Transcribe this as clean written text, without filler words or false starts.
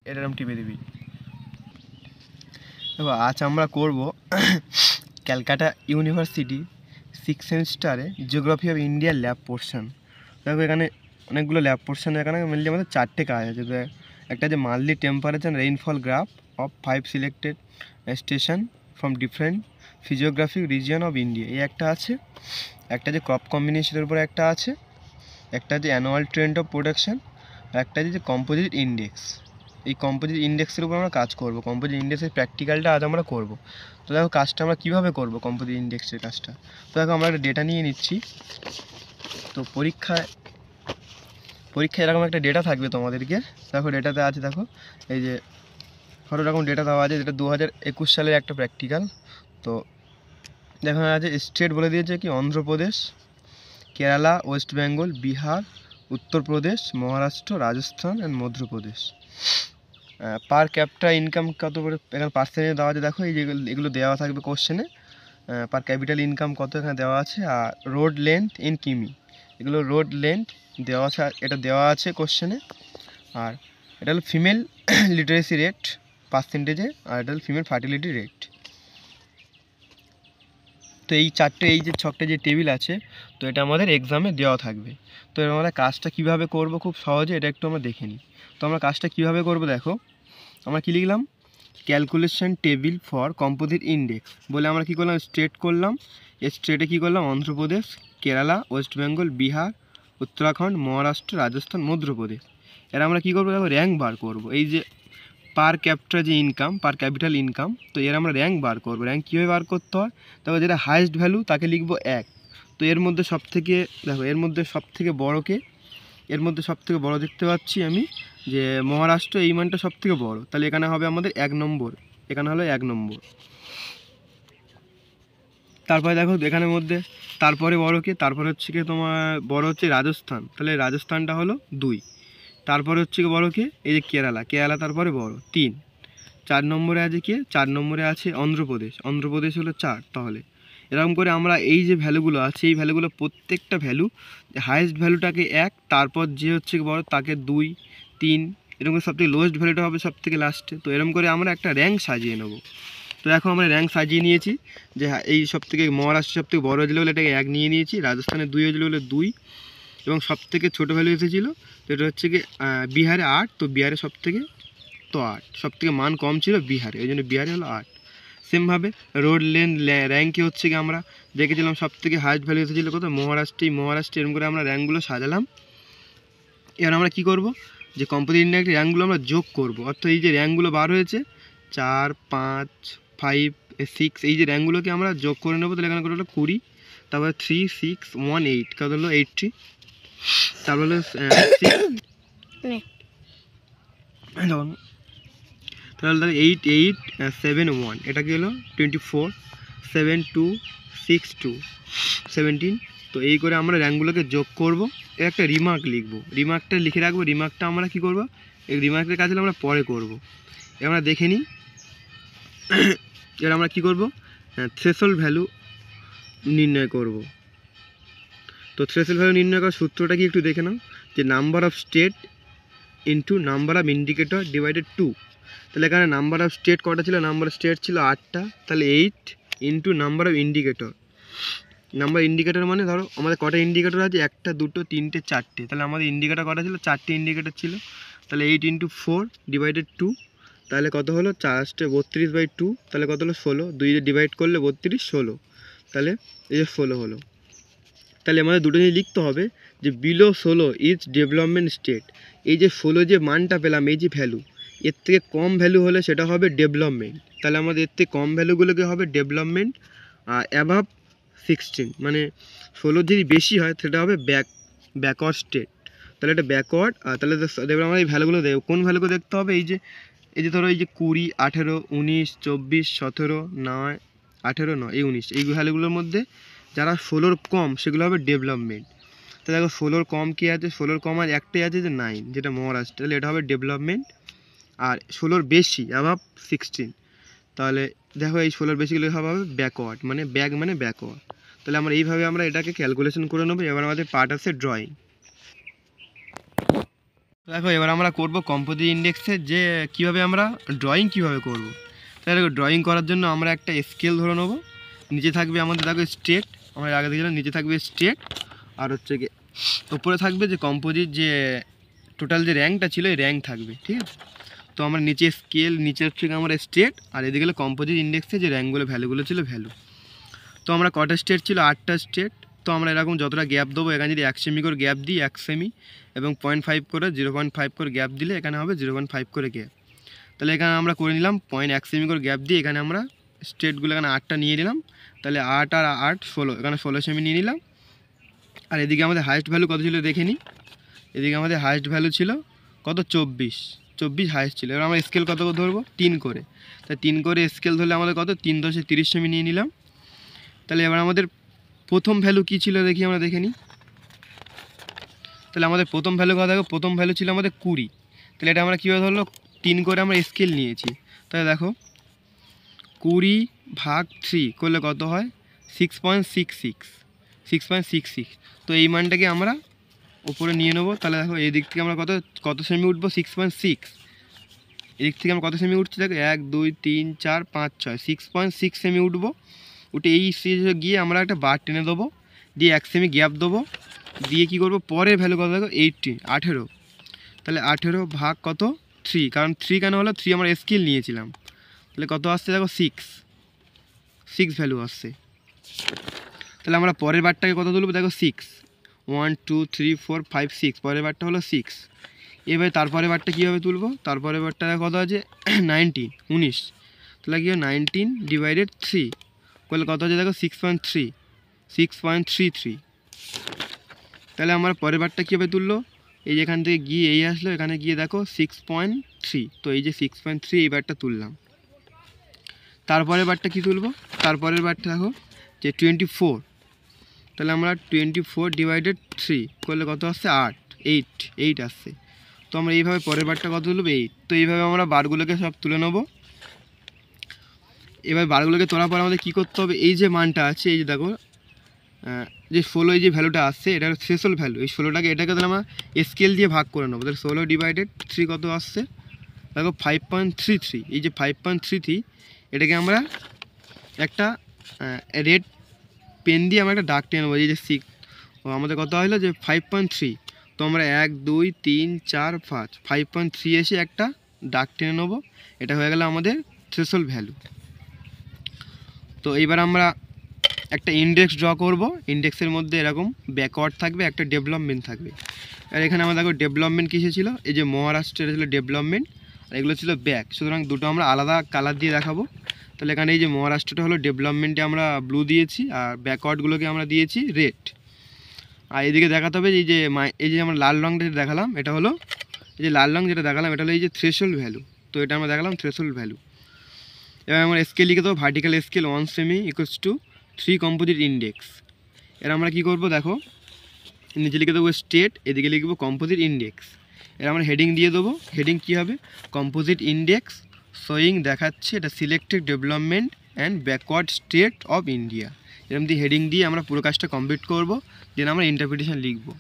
এটার নাম টিপে দিবি। দেখো আজ আমরা করব ক্যালকাটা ইউনিভার্সিটি 6th সেমিস্টারে জিওগ্রাফি অফ ইন্ডিয়ার ল্যাব পোর্শন। দেখো এখানে অনেকগুলো ল্যাব পোর্শন, এখানে মেনলি আমাদের 4টে কাজ আছে। একটা যে monthly temperature rainfall graph of 5 selected station from different physiographic region of India, এই একটা আছে। একটা যে ক্রপ কম্বিনেশনের উপরে একটা আছে, একটা যে অ্যানুয়াল ট্রেন্ড অফ প্রোডাকশন, আর একটা যে কম্পোজিট ইন্ডেক্স। এই কম্পোজিট ইন্ডেক্সের উপর আমরা কাজ করব। কম্পোজিট ইন্ডেক্সের প্র্যাকটিক্যালটা আজ আমরা করব। তো দেখো কাজটা আমরা কীভাবে করব কম্পোজিট ইন্ডেক্সের কাজটা। তো দেখো আমরা একটা ডেটা নিয়ে নিচ্ছি। তো পরীক্ষায় এরকম একটা ডেটা থাকবে তোমাদেরকে। দেখো ডেটাতে আছে, দেখো এই যে ধরো এরকম ডেটা দেওয়া আছে, যেটা 2021 সালের একটা প্র্যাকটিক্যাল। তো দেখো আছে স্টেট বলে দিয়েছে কি Andhra Pradesh, Kerala, West Bengal, Bihar, Uttar Pradesh, Maharashtra, Rajasthan and Madhya Pradesh. Per capital income কত করে এখানে পার্সেন্টেজ দেওয়া আছে। দেখো এই যে এগুলো দেওয়া থাকবে কোশ্চেনে। পার ক্যাপিটাল ইনকাম কত এখানে দেওয়া আছে, আর রোড লেন্থ ইন কিমি, এগুলো রোড লেন্থ দেওয়া আছে, এটা দেওয়া আছে কোশ্চেনে। আর এটা হলো ফিমেল লিটারেসি রেট পার্সেন্টেজে, আর এটা হলো ফিমেল ফার্টিলিটি রেট। তো এই চারটে, এই যে ছকটা যে টেবিল আছে, তো এটা আমাদের এক্সামে দেওয়া থাকবে। তো আমরা কাজটা কিভাবে করব খুব সহজে এটা একটু আমরা দেখে নিই। তো আমরা কাজটা কিভাবে করব, দেখো আমরা কী লিখলাম, calculation table for composite index বলে আমরা কী করলাম, স্টেট করলাম। স্টেটে কী করলাম, অন্ধ্রপ্রদেশ, কেরালা, ওয়েস্ট বেঙ্গল, বিহার, উত্তরাখণ্ড, মহারাষ্ট্র, রাজস্থান, মধ্যপ্রদেশ। এরা আমরা কী করবো, দেখো র্যাঙ্ক বার করব। এই যে পার ক্যাপিটা যে ইনকাম, পার ক্যাপিটাল ইনকাম, তো এর আমরা র্যাঙ্ক বার করব। র্যাঙ্ক কীভাবে বার করতে হয়, তবে যেটা হায়েস্ট ভ্যালু তাকে লিখবো 1। তো এর মধ্যে সবথেকে, দেখো এর মধ্যে সবথেকে বড়কে, এর মধ্যে সবথেকে বড় দেখতে পাচ্ছি আমি যে মহারাষ্ট্র, এই মানটা সবথেকে বড়, তাহলে এখানে হবে আমাদের 1 নম্বর, এখানে হলো 1 নম্বর। তারপরে দেখো এখানের মধ্যে তারপরে বড়কে, তারপরে হচ্ছে কি তোমার বড় হচ্ছে রাজস্থান, তাহলে রাজস্থানটা হলো 2। তারপরে হচ্ছে কি বড়কে, এই যে কেরালা তারপরে বড় 3। 4 নম্বরে আছে কি, 4 নম্বরে আছে অন্ধ্রপ্রদেশ হলো 4। তাহলে এরকম করে আমরা এই যে ভ্যালুগুলো আছে, এই ভ্যালুগুলো প্রত্যেকটা ভ্যালু, হায়েস্ট ভ্যালুটাকে 1, তারপর যে হচ্ছে বড় তাকে 2, 3, এরকম সবথেকে লোয়েস্ট ভ্যালুটা হবে সবথেকে লাস্টে। তো এরকম করে আমরা একটা র্যাঙ্ক সাজিয়ে নেব। তো দেখো আমরা র্যাঙ্ক সাজিয়ে নিয়েছি যে এই সবথেকে মহারাষ্ট্র সবথেকে বড় হয়েছিল বলে এটাকে 1 নিয়ে নিয়েছি, রাজস্থানে 2 হয়েছিল বলে 2, এবং সবথেকে ছোটো ভ্যালু এসেছিলো তো এটা হচ্ছে কি বিহারে 8। তো বিহারে সবথেকে তো 8, সবথেকে মান কম ছিল বিহারে, ওই জন্য বিহারে হলো 8। সেমভাবে রোড লেন্থ র্যাঙ্কে হচ্ছে কি আমরা দেখেছিলাম সবথেকে হাইস্ট ভ্যালু এসেছিলো কত, মহারাষ্ট্রে। এরকম করে আমরা র্যাঙ্কগুলো সাজালাম। এবার আমরা কি করব, যে কম্পোজিট ইন্ডেক্সের র্যাঙ্কগুলো আমরা যোগ করব। অর্থাৎ এই যে র্যাঙ্কগুলো বার হয়েছে 4, 5, 5, 6, এই যে র্যাঙ্কগুলোকে আমরা যোগ করে নেবো। তাহলে এখানে কত হলো 20, তারপরে 3, 6, 1, 8, কত হলো 80, তারপর হলো 6 তাহলে 8, 8, 7, 1, এটা কি হলো 24, 7, 2, 6, 2, 17। তো এই করে আমরা র্যাঙ্কগুলোকে যোগ করব। এর একটা রিমার্ক লিখব, রিমার্কটা লিখে রাখবো। রিমার্কটা আমরা কি করব, এই রিমার্কের কাজ আমরা পরে করব। আমরা দেখে নিই। এবার আমরা কি করব, থ্রেশহোল্ড ভ্যালু নির্ণয় করব। তো থ্রেশহোল্ড ভ্যালু নির্ণয় করার সূত্রটা কি একটু দেখে নাও, যে number of state into number of indicator divided 2। তাহলে এখানে নাম্বার অফ স্টেট কটা ছিল, নাম্বার অফ স্টেট ছিল 8টা, তাহলে 8 into number of indicator. Number indicator মানে ধরো আমাদের কটা ইন্ডিকেটর আছে, 1, 2, 3, 4টে, তাহলে আমাদের ইন্ডিকেটর কটা ছিল, 4টে ইন্ডিকেটর ছিল। তাহলে 8 ইন্টু 4 ডিভাইডেড 2, তাহলে কত হলো 4×32, তাহলে কত হলো 16। 2 দিয়ে ডিভাইড করলে 32, 16, তাহলে এই যে 16 হলো। তাহলে আমাদের দুটো জিনিস লিখতে হবে, যে বিলো 16 ইজ ডেভেলপমেন্ট স্টেট। এই যে 16 যে মানটা পেলাম, এই যে ভ্যালু, এর থেকে কম ভ্যালু হলে সেটা হবে ডেভেলপমেন্ট। তাহলে আমাদের এর থেকে কম ভ্যালুগুলোকে হবে ডেভেলপমেন্ট। আর অ্যাভাব 16 মানে 16 যদি বেশি হয় সেটা হবে ব্যাকওয়ার্ড স্টেট। তাহলে এটা ব্যাকওয়ার্ড। আর তাহলে দেখবেন আমরা এই ভ্যালুগুলো দেবো, কোন ভ্যালুগুলো দেখতে হবে, এই যে ধরো এই যে 20, 18, 19, 24, 17, 9, 18, 9, এই 19, এই ভ্যালুগুলোর মধ্যে যারা 16 কম সেগুলো হবে ডেভেলপমেন্ট। তো দেখো 16 কম কী আছে, 16 কম আর একটাই আছে যে 9, যেটা মহারাষ্ট্র, তাহলে এটা হবে ডেভেলপমেন্ট। আর 16 বেশি অ্যাভাব 16, তাহলে দেখো এই 16 বেশিগুলো হবে ব্যাকওয়ার্ড, মানে ব্যাকওয়ার্ড। তাহলে আমরা এইভাবে আমরা এটাকে ক্যালকুলেশন করে নেবো। এবার আমাদের পার্ট আছে ড্রয়িং। দেখো এবার আমরা করব কম্পোজিট ইন্ডেক্সের যে কীভাবে আমরা ড্রয়িং কীভাবে করব। তাহলে দেখো ড্রয়িং করার জন্য আমরা একটা স্কেল ধরে নেবো। নিচে থাকবে আমাদের দেখো স্টেট, আমরা আগে দেখলাম নিচে থাকবে স্টেট, আর হচ্ছে গিয়ে উপরে থাকবে যে কম্পোজিট যে টোটাল যে র্যাঙ্কটা ছিল এই র্যাঙ্ক থাকবে, ঠিক আছে। তো আমরা নিচে স্কেল, নিচে হচ্ছে আমরা স্টেট, আর এদিকে গেলে কম্পোজিট ইন্ডেক্সে যে র্যাঙ্কগুলো ভ্যালুগুলো ছিল ভ্যালু। তো আমরা কটা স্টেট ছিল, 8টা স্টেট। তো আমরা এরকম যতটা গ্যাপ দেবো, এখানে যদি 1 সেমি করে গ্যাপ দিই 1 সেমি, এবং 0.5 করে 0.5 করে গ্যাপ দিলে এখানে হবে 0.5 করে গ্যাপ। তাহলে এখানে আমরা করে নিলাম 0.1 সেমি করে গ্যাপ দিয়ে এখানে আমরা স্টেটগুলো এখানে 8টা নিয়ে নিলাম। তাহলে 8 আর 8 16, এখানে 16 সেমি নিয়ে নিলাম। আর এদিকে আমাদের হাইয়েস্ট ভ্যালু কত ছিল দেখে নিই। এদিকে আমাদের হাইয়েস্ট ভ্যালু ছিল কত, 24 হাইয়েস্ট ছিল। এবার আমরা স্কেল কত ধরবো, 3 করে। তাই 3 করে স্কেল ধরলে আমাদের কত, 3 10 30 সেমি নিয়ে নিলাম। তাহলে এবার আমাদের প্রথম ভ্যালু কী ছিল দেখি, আমরা দেখে নিই। তাহলে আমাদের প্রথম ভ্যালু কথা দেখো, প্রথম ভ্যালু ছিল আমাদের 20। তাহলে এটা আমরা কীভাবে ধরলো, 3 করে আমরা স্কেল নিয়েছি। তাহলে দেখো 20/3 করলে কত হয়, 6.66। তো এই মানটাকে আমরা উপরে নিয়ে নেবো। তাহলে দেখো এই দিক থেকে আমরা কত সেমি উঠবো, 6.6। এদিক থেকে আমরা কত সেমি উঠছি দেখো, 1 2 3 4 5 6, 6.6 সেমি উঠবো। উঠে এই স্টেজে গিয়ে আমরা একটা বার টেনে দেবো, দিয়ে 1 সেমি গ্যাপ দেবো, দিয়ে কী করবো, পরের ভ্যালু কত দেখো 18। তাহলে 18 ভাগ কত, 3, কারণ 3 কেন হলো, 3 আমরা স্কেল নিয়েছিলাম। তাহলে কত আসছে দেখো, 6 ভ্যালু আসছে। তাহলে আমরা পরের বারটাকে কত তুলবো দেখো, 6 1 2 3 4 5 6, পরের বারটা হলো 6। এবার তারপরে বারটা কীভাবে তুলবো, তারপরে বারটা কত আছে 19। তাহলে কী হয়, 19/3 করলে কত আছে দেখো, 6.33। তাহলে আমরা পরের বারটা কীভাবে তুললো, এই যে এখান থেকে গিয়ে এই আসলো, এখানে গিয়ে দেখো 6.3। তো এই যে 6.3 এই বারটা তুললাম। তারপরের বারটা কী তুলবো, তারপরের বারটা দেখো যে 24। তাহলে আমরা 24/3 করলে কত আসছে, 8 আসছে। তো আমরা এইভাবে পরের বারটা কত তুলবো, 8। তো এইভাবে আমরা বারগুলোকে সব তুলে নেবো। এবার বারগুলোকে তোলার পর আমাদের কী করতে হবে, এই যে মানটা আছে, এই যে দেখো যে 16 এই যে ভ্যালুটা আসছে, এটা হলো থ্রেশহোল্ড ভ্যালু। এই 16টাকে এটাকে তাহলে আমরা স্কেল দিয়ে ভাগ করে নেবো। তাহলে 16/3 কত আসছে দেখো, 5.33। এই যে 5.33 এটাকে আমরা একটা রেড পেন দিয়ে আমরা একটা দাগ টেনে নেবো, এই যে 6। আমাদের কত হলো যে 5.3। তো আমরা 1 2 3 4 5, 5.3 এসে একটা দাগ টেনে নেবো। এটা হয়ে গেল আমাদের থ্রেশহোল্ড ভ্যালু। তো এইবার আমরা একটা ইন্ডেক্স ড্র করব। ইন্ডেক্সের মধ্যে এরকম ব্যাকওয়ার্ড থাকবে, একটা ডেভেলপমেন্ট থাকবে। আর এখানে আমরা দেখো ডেভেলপমেন্ট কিসে ছিল, এই যে মহারাষ্ট্রের ছিল ডেভেলপমেন্ট, আর এগুলো ছিল ব্যাক। সুতরাং দুটো আমরা আলাদা কালার দিয়ে দেখাবো। তাহলে এখানে এই যে মহারাষ্ট্রটা হলো ডেভেলপমেন্টে আমরা ব্লু দিয়েছি, আর ব্যাকওয়ার্ডগুলোকে আমরা দিয়েছি রেড। আর এদিকে দেখাতে হবে এই যে আমরা লাল রঙটা যেটা দেখালাম, এটা হলো এই যে লাল রঙ যেটা দেখালাম, এটা হলো এই যে থ্রেশহোল্ড ভ্যালু। তো এটা আমরা দেখালাম থ্রেশহোল্ড ভ্যালু। এবার আমরা স্কেল লিখে দেবো, vertical scale 1 semi = 3 composite index. এর আমরা কী করবো দেখো, নিচে লিখে দেবো স্টেট, এদিকে লিখবো কম্পোজিট ইন্ডেক্স। এর আমরা হেডিং দিয়ে দেবো। হেডিং কী হবে, কম্পোজিট ইন্ডেক্স শোয়িং দেখাচ্ছে এটা selected development and backward state of India. এরকম দিয়ে হেডিং দিয়ে আমরা পুরো কাজটা কমপ্লিট করবো, দেন আমরা ইন্টারপ্রিটেশন লিখবো।